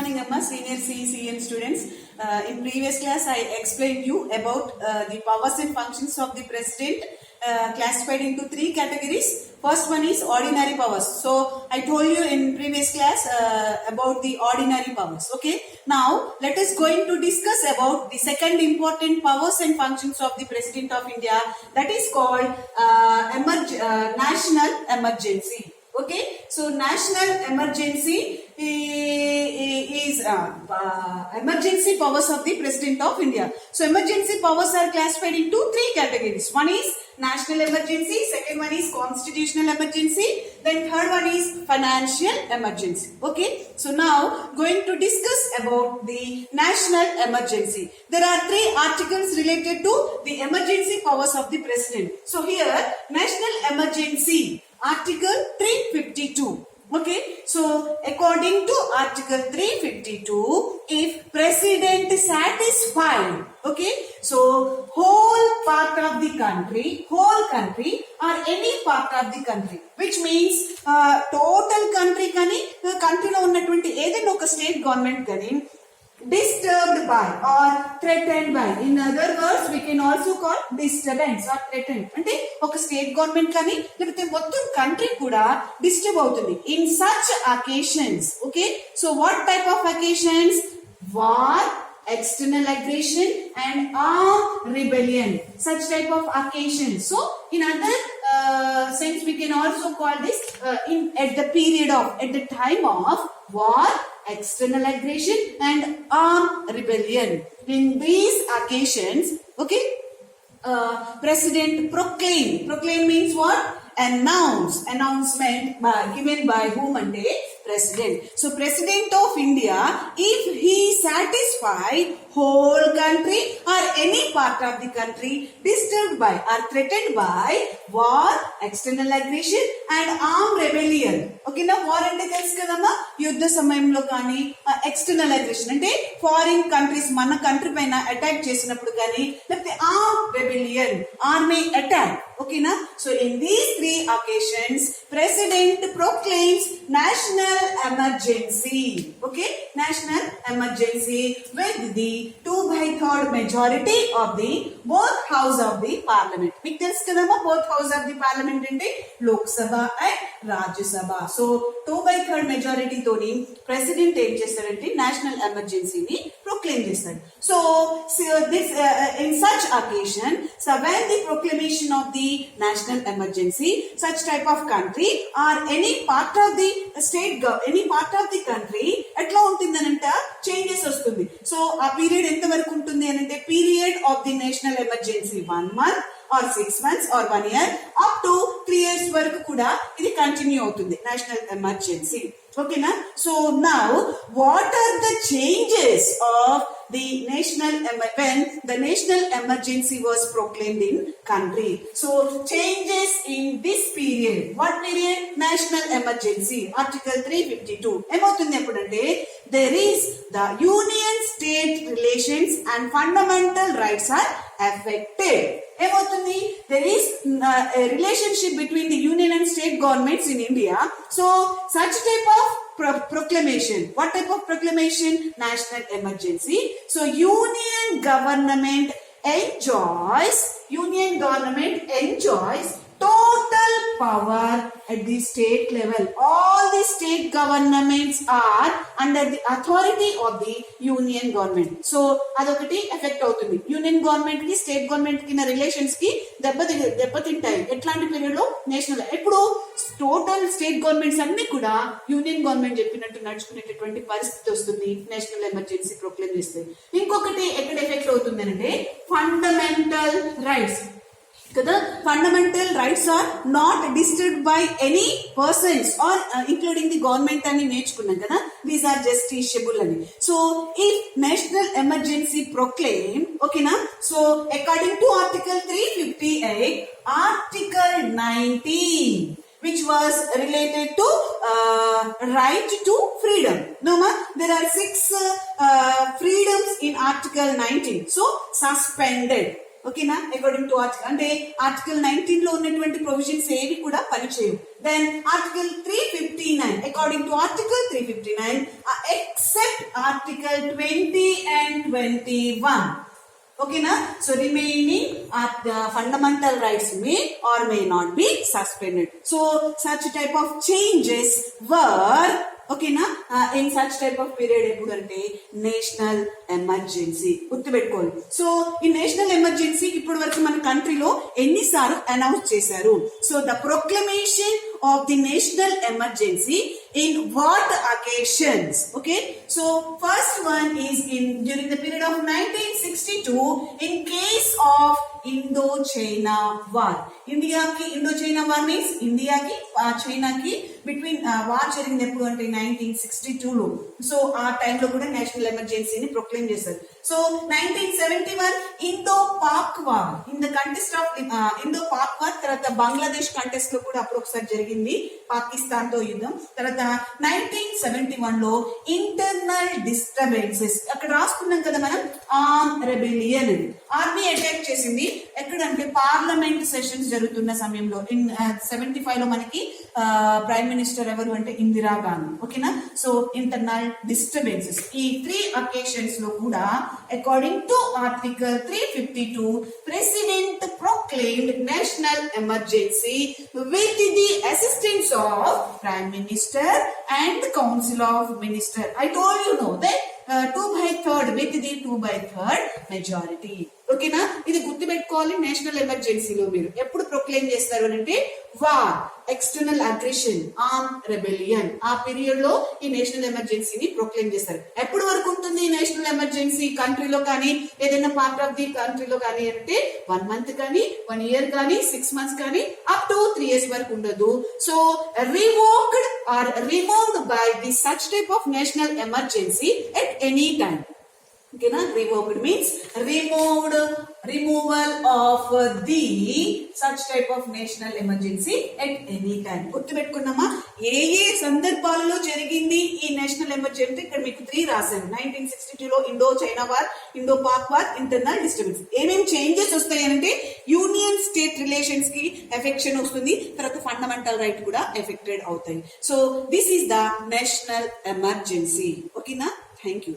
morning, Amma, senior CECN students. In previous class, I explained you about the powers and functions of the president classified into three categories. First one is ordinary powers. So I told you in previous class about the ordinary powers. Okay. Now let us going to discuss about the second important powers and functions of the president of India. That is called national emergency. Okay, so national emergency is emergency powers of the President of India. So emergency powers are classified into three categories. One is national emergency, second one is constitutional emergency, then third one is financial emergency. Okay, so now going to discuss about the national emergency. There are three articles related to the emergency powers of the President. So here national emergency. Article 352. Okay, so according to Article 352, if President satisfied, okay, so whole part of the country, or any part of the country, which means total country kani, country lo unnatuvanti edaina oka state government kani, disturbed by or threatened by. In other words, we can also call disturbance or threatened. అంటే ఒక state government కానీ లేకపోతే మొత్తం country కూడా disturb అవుతుంది. In such occasions, okay, so what type of occasions? War, external aggression and armed rebellion, such type of occasions. So in other sense we can also call this at the time of war, external aggression and armed rebellion. In these occasions, okay, president proclaim means what? Announcement given by whom? And president. So president of India, if he satisfied whole country or any part of the country disturbed by or threatened by war, external aggression and armed rebellion. Okay, now war ante telusu kadamma, యుద్ధ సమయంలో కానీ external aggression అంటే foreign countries మన country పైన attack చేసినప్పుడు కానీ లేకపోతే armed rebellion, army attack. ఓకేనా? So in these three occasions president proclaims national emergency. Okay, national emergency with the 2/3 majority of the both house of the parliament. మీకు తెలుసు కదమ్మా, both house of the parliament అంటే Lok Sabha and Rajya Sabha. So 2/3 majority తోని president ఏం చేస్తారంటే national ఎమర్జెన్సీని proclaim చేస్తాడు. So this in such occasion, so when the proclamation of the national emergency, such type of country or any part of the state, any part of the country ఎట్లా ఉంటుంది అనంట changes వస్తుంది. So ఆ period ఎంత వరకు ఉంటుంది అనంటే period of the national emergency 1 month or 6 months or 1 year up to 3 years వరకు కూడా ఇది కంటిన్యూ అవుతుంది నేషనల్ ఎమర్జెన్సీ. ఓకేనా? So now what are the changes of the when the national emergency was proclaimed in country? So changes in this period. What period? National emergency. Article 352 ఏమవుతుంది ఎప్పుడంటే there is the union state relations and fundamental rights are affected. ఏమవుతుంది? There is a relationship between the union and state governments in India. So such type of proclamation. What type of proclamation? National emergency. So union government enjoys total power at the state level. All the state governments are under the authority of the union government. So adokati effect avutundi. Union government ki state government ki na relations ki దెబ్బతింటాయి. ఎట్లాంటి period లో? National. ఎప్పుడు total state governments అన్ని కూడా union government చెప్పినట్టు నడుచుకునేటటువంటి పరిస్థితి వస్తుంది national emergency proclaim చేస్తే. ఇంకొకటి ఎక్కడ ఎఫెక్ట్ అవుతుంది అంటే ఫండమెంటల్ రైట్స్ కదా. Fundamental rights are not disturbed by any persons or including the government అని నేర్చుకున్నాం కదా. దీస్ ఆర్ జస్టిషియబుల్ అని. So if national emergency proclaim, ఓకేనా, so according to article 358, article 19 which was related to right to freedom. No ma, there are 6 freedoms in article 19. So suspended. ఓకేనా? According to article అంటే article 19 లో ఉన్నటువంటి provisions ఏవి కూడా పనిచేయవు. Then Article 359, according to Article 359, except Article 20 and 21. Okay, na? So remaining fundamental rights may or may not be suspended. So such type of changes were, okay na, in such type of period ఎప్పుడంటే national emergency గుర్తుపెట్టుకోవాలి. So ఈ national emergency ఇప్పటి వరకు మన కంట్రీలో ఎన్నిసార్లు announce చేశారు? So the proclamation of the national emergency in what occasions? Okay, so first one is during the period of 1962 in case of Indo-China war. India ki Indo-China war means India ki China ki between war జరిగింది ఎప్పుడు అంటే 1962 లో. So ఆ time లో కూడా national ఎమర్జెన్సీని proclaim చేశారు. So 1971 Indo-Pak war, in the contest of Indo-Pak war, తర్వాత Bangladesh contest లో కూడా అప్పుడు ఒకసారి జరిగింది పాకిస్తాన్ తో యుద్ధం. తర్వాత 1971 లో ఇంటర్నల్ డిస్టర్బెన్సెస్, అక్కడ రాసుకున్నాం కదా మనం, ఆర్మ్ రెబెలియన్, ఆర్మీ అటాక్ చేసింది ఎక్కడంటే పార్లమెంట్ సెషన్స్ జరుగుతున్న సమయంలో. ఇన్ 75 లో మనకి ప్రైమ్ మినిస్టర్ ఎవరు అంటే ఇందిరా గాంధీ. ఓకేనా? సో ఇంటర్నల్ డిస్టర్బెన్సెస్ ఈ 3 అకేషన్స్ లో కూడా according to article 352 president proclaimed national emergency with the assistance of Prime Minister and Council of Ministers. I told you know that 2/3 with the 2/3 majority. ఓకేనా? ఇది గుర్తుపెట్టుకోవాలి. National ఎమర్జెన్సీలో మీరు ఎప్పుడు ప్రొక్లెయిమ్ చేస్తారు అంటే war, external aggression, arm rebellion, ఆ period లో ఈ నేషనల్ ఎమర్జెన్సీని ప్రొక్లెయిమ్ చేస్తారు. ఎప్పుడు వరకు ఉంటుంది నేషనల్ ఎమర్జెన్సీ కంట్రీలో కానీ ఏదైనా పార్ట్ ఆఫ్ ది కంట్రీలో కానీ అంటే 1 month కానీ 1 year కానీ 6 months కానీ అప్ టు 3 years వరకు ఉండదు. So revoked or removed by the such type of national emergency at any time. Okay, na? Revoked means removal of the such type of national emergency at any time. గుర్తుపెట్టుకున్నామా? ఏ సందర్భాలలో జరిగింది ఈ national emergency? ఇక్కడ మీకు 3 రాశాను. 1962 లో Indo China war, Indo Pak war, internal disturbance. ఏమేమి changes వస్తాయి అంటే యూనియన్ స్టేట్ రిలేషన్స్ కి ఎఫెక్షన్ వస్తుంది, తర్వాత ఫండమెంటల్ రైట్ కూడా ఎఫెక్టెడ్ అవుతాయి. So this is the national emergency. ఓకేనా? Thank you.